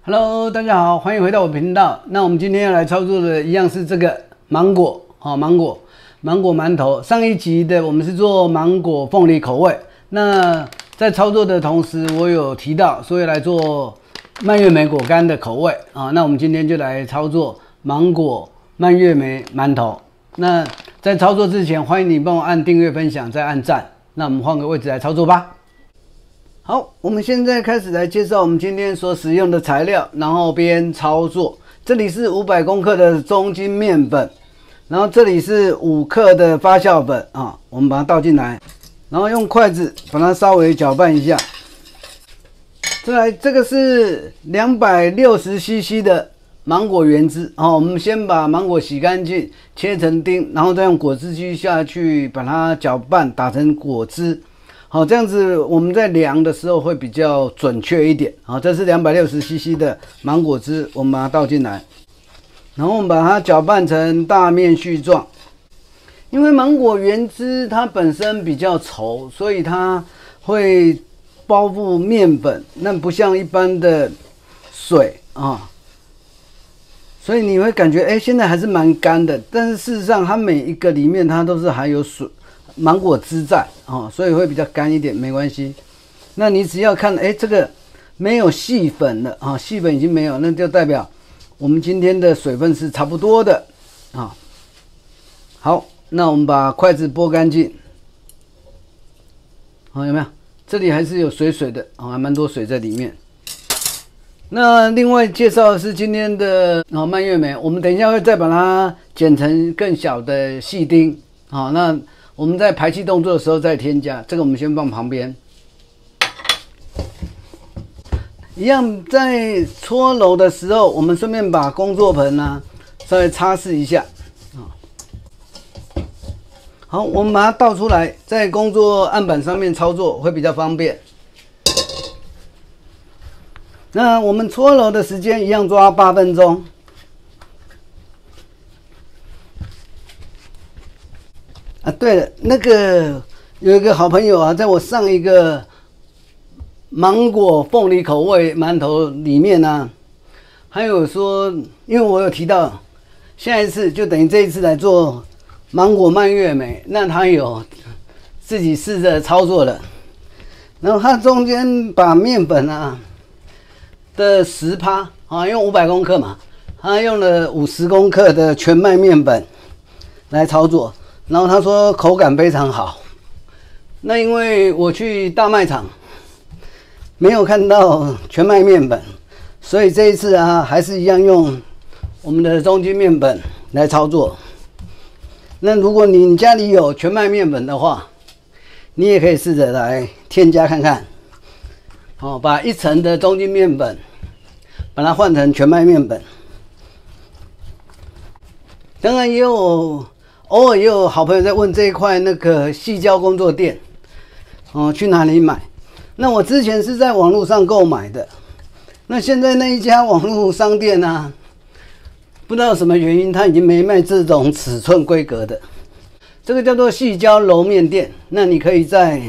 Hello， 大家好，欢迎回到我频道。那我们今天要来操作的一样是这个芒果芒果馒头。上一集的我们是做芒果凤梨口味。那在操作的同时，我有提到，所以来做蔓越莓果干的口味啊。那我们今天就来操作芒果蔓越莓馒头。那在操作之前，欢迎你帮我按订阅、分享，再按赞。那我们换个位置来操作吧。好，我们现在开始来介绍我们今天所使用的材料，然后边操作。这里是500公克的中筋面粉，然后这里是5克的发酵粉啊，我们把它倒进来，然后用筷子把它稍微搅拌一下。再来，这个是260cc 的芒果原汁啊，我们先把芒果洗干净，切成丁，然后再用果汁机下去把它搅拌，打成果汁。好，这样子我们在量的时候会比较准确一点。好，这是260cc 的芒果汁，我们把它倒进来，然后我们把它搅拌成大面絮状。因为芒果原汁它本身比较稠，所以它会包覆面粉，那不像一般的水啊，所以你会感觉现在还是蛮干的，但是事实上它每一个里面它都是含有水。芒果汁在所以会比较干一点，没关系。那你只要看，这个没有细粉了啊，细粉已经没有，那就代表我们今天的水分是差不多的啊。好，那我们把筷子拨干净，有没有？这里还是有水水的还蛮多水在里面。那另外介绍的是今天的蔓越莓，我们等一下会再把它剪成更小的细丁那我们在排气动作的时候再添加，这个我们先放旁边。一样在搓揉的时候，我们顺便把工作盆稍微擦拭一下好，我们把它倒出来，在工作案板上面操作会比较方便。那我们搓揉的时间一样抓8分钟。对了，那个有一个好朋友在我上一个芒果凤梨口味馒头里面还有说，因为我有提到下一次就等于这一次来做芒果蔓越莓，那他有自己试着操作了，然后他中间把面粉的10%因为500公克嘛，他用了50公克的全麦面粉来操作。然后他说口感非常好，那因为我去大卖场没有看到全麦面粉，所以这一次还是一样用我们的中筋面粉来操作。那如果你家里有全麦面粉的话，你也可以试着来添加看看。把1层的中筋面粉把它换成全麦面粉。当然偶尔也有好朋友在问这一块那个矽胶工作垫去哪里买？那我之前是在网络上购买的，那现在那一家网络商店不知道什么原因，它已经没卖这种尺寸规格的。这个叫做矽胶揉面垫，那你可以在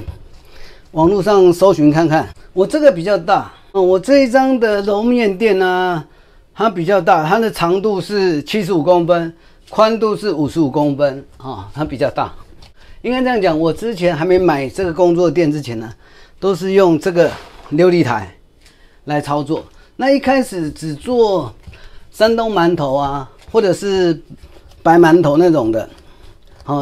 网络上搜寻看看。我这个比较大我这一张的揉面垫它比较大，它的长度是75公分。宽度是55公分它比较大。应该这样讲，我之前还没买这个工作垫之前都是用这个流理台来操作。那一开始只做山东馒头或者是白馒头那种的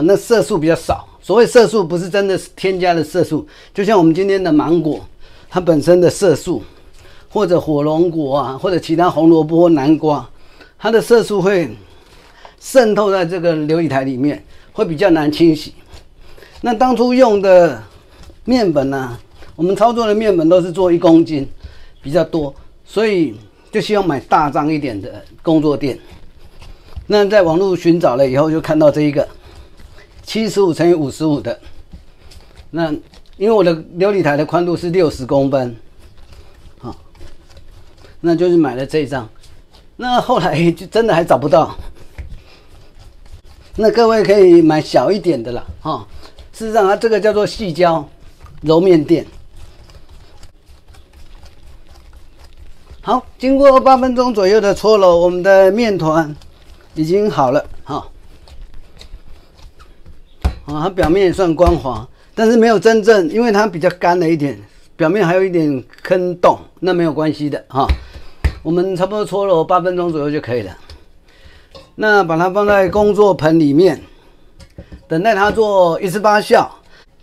那色素比较少。所谓色素不是真的添加的色素，就像我们今天的芒果，它本身的色素，或者火龙果或者其他红萝卜或南瓜，它的色素会渗透在这个流理台里面，会比较难清洗。那当初用的面粉我们操作的面粉都是做1公斤，比较多，所以就希望买大张一点的工作垫。那在网络寻找了以后，就看到这一个75乘以55的。那因为我的流理台的宽度是60公分，那就是买了这一张。那后来就真的还找不到。那各位可以买小一点的啦事实上它这个叫做矽胶揉面垫。好，经过8分钟左右的搓揉，我们的面团已经好了。哈，它表面也算光滑，但是没有真正，因为它比较干了一点，表面还有一点坑洞，那没有关系的哈。我们差不多搓揉8分钟左右就可以了。那把它放在工作盆里面，等待它做1次发酵。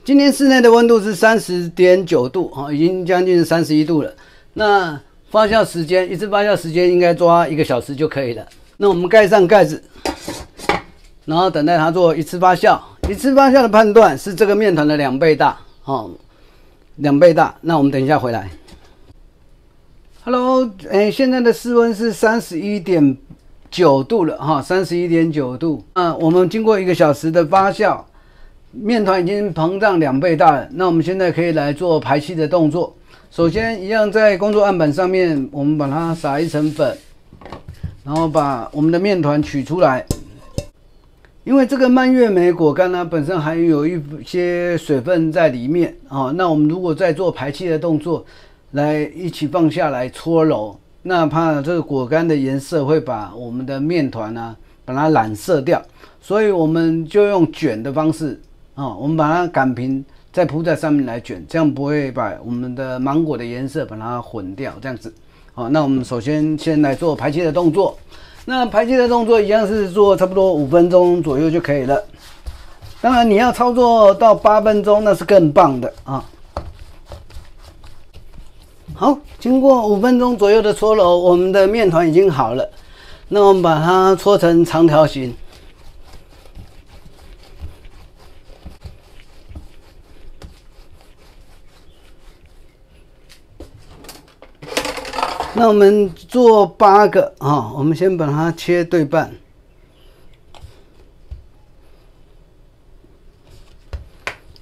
今天室内的温度是30.9度，已经将近31度了。那发酵时间，1次发酵时间应该抓1个小时就可以了。那我们盖上盖子，然后等待它做1次发酵。1次发酵的判断是这个面团的2倍大，2倍大。那我们等一下回来。Hello， 现在的室温是31.9度了哈，31.9度。我们经过1个小时的发酵，面团已经膨胀2倍大了。那我们现在可以来做排气的动作。首先，一样在工作案板上面，我们把它撒一层粉，然后把我们的面团取出来。因为这个蔓越莓果干呢，本身还有一些水分在里面那我们如果在做排气的动作，来一起放下来搓揉，那怕这个果干的颜色会把我们的面团把它染色掉，所以我们就用卷的方式我们把它擀平，再铺在上面来卷，这样不会把我们的芒果的颜色把它混掉，这样子。那我们首先来做排气的动作。那排气的动作一样是做差不多5分钟左右就可以了。当然你要操作到8分钟，那是更棒的好，经过5分钟左右的搓揉，我们的面团已经好了。那我们把它搓成长条形。那我们做8个我们先把它切对半。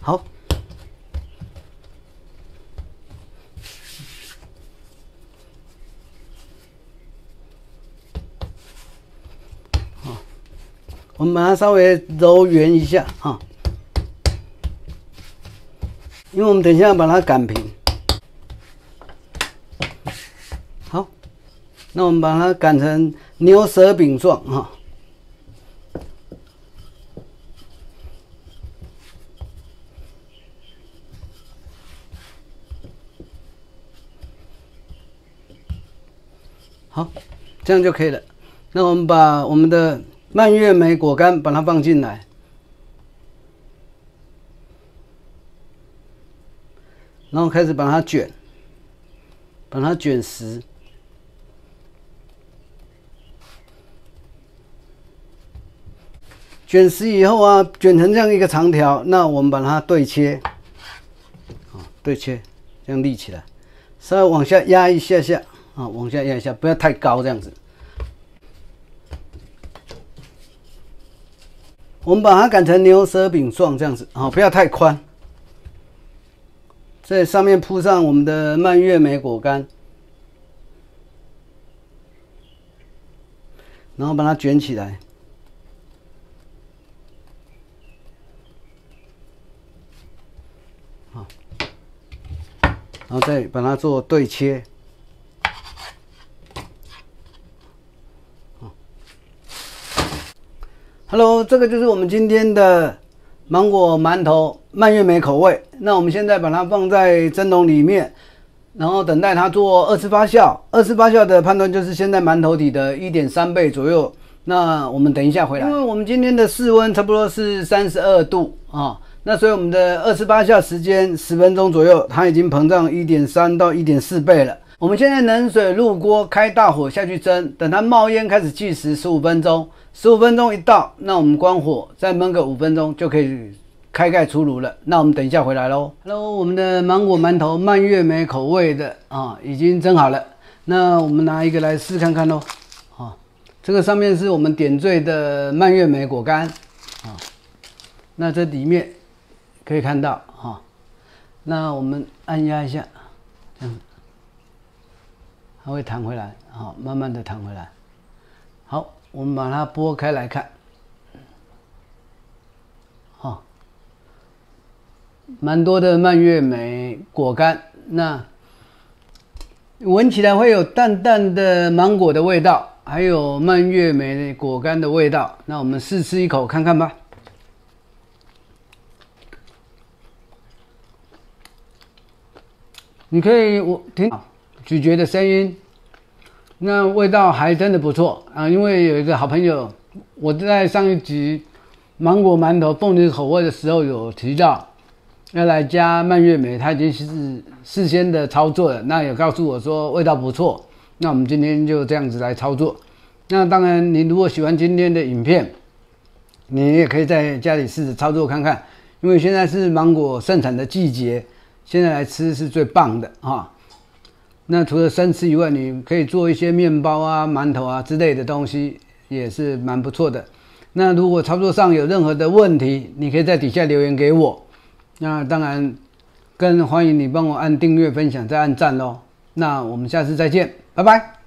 好。我们把它稍微揉圆一下因为我们等一下要把它擀平。好，那我们把它擀成牛舌饼状好，这样就可以了。那我们把我们的蔓越莓果干把它放进来，然后开始把它卷，把它卷实。卷实以后卷成这样一个长条，那我们把它对切，对切，这样立起来，稍微往下压一下下往下压一下，不要太高，这样子。我们把它擀成牛舌饼状，这样子不要太宽。在上面铺上我们的蔓越莓果干，然后把它卷起来。然后再把它做对切。Hello， 这个就是我们今天的芒果馒头蔓越莓口味。那我们现在把它放在蒸笼里面，然后等待它做2次发酵。2次发酵的判断就是现在馒头体的 1.3 倍左右。那我们等一下回来，因为我们今天的室温差不多是32度那所以我们的2次发酵时间10分钟左右，它已经膨胀 1.3 到 1.4 倍了。我们现在冷水入锅，开大火下去蒸，等它冒烟开始计时15分钟。15分钟一到，那我们关火，再焖个5分钟就可以开盖出炉了。那我们等一下回来咯。Hello， 我们的芒果馒头蔓越莓口味的已经蒸好了。那我们拿一个来试看看咯。这个上面是我们点缀的蔓越莓果干那这里面可以看到那我们按压一下，这样它会弹回来慢慢的弹回来。好，我们把它剥开来看，蛮多的蔓越莓果干。那闻起来会有淡淡的芒果的味道，还有蔓越莓果干的味道。那我们试吃一口看看吧。你可以听咀嚼的声音，那味道还真的不错啊！因为有一个好朋友，我在上一集芒果馒头凤梨口味的时候有提到要来加蔓越莓，他已经是事先的操作了，那也告诉我说味道不错。那我们今天就这样子来操作。那当然，你如果喜欢今天的影片，你也可以在家里试着操作看看，因为现在是芒果盛产的季节。现在来吃是最棒的啊！那除了生吃以外，你可以做一些面包啊、馒头啊之类的东西，也是蛮不错的。那如果操作上有任何的问题，你可以在底下留言给我。那当然，更欢迎你帮我按订阅、分享、再按赞咯。那我们下次再见，拜拜。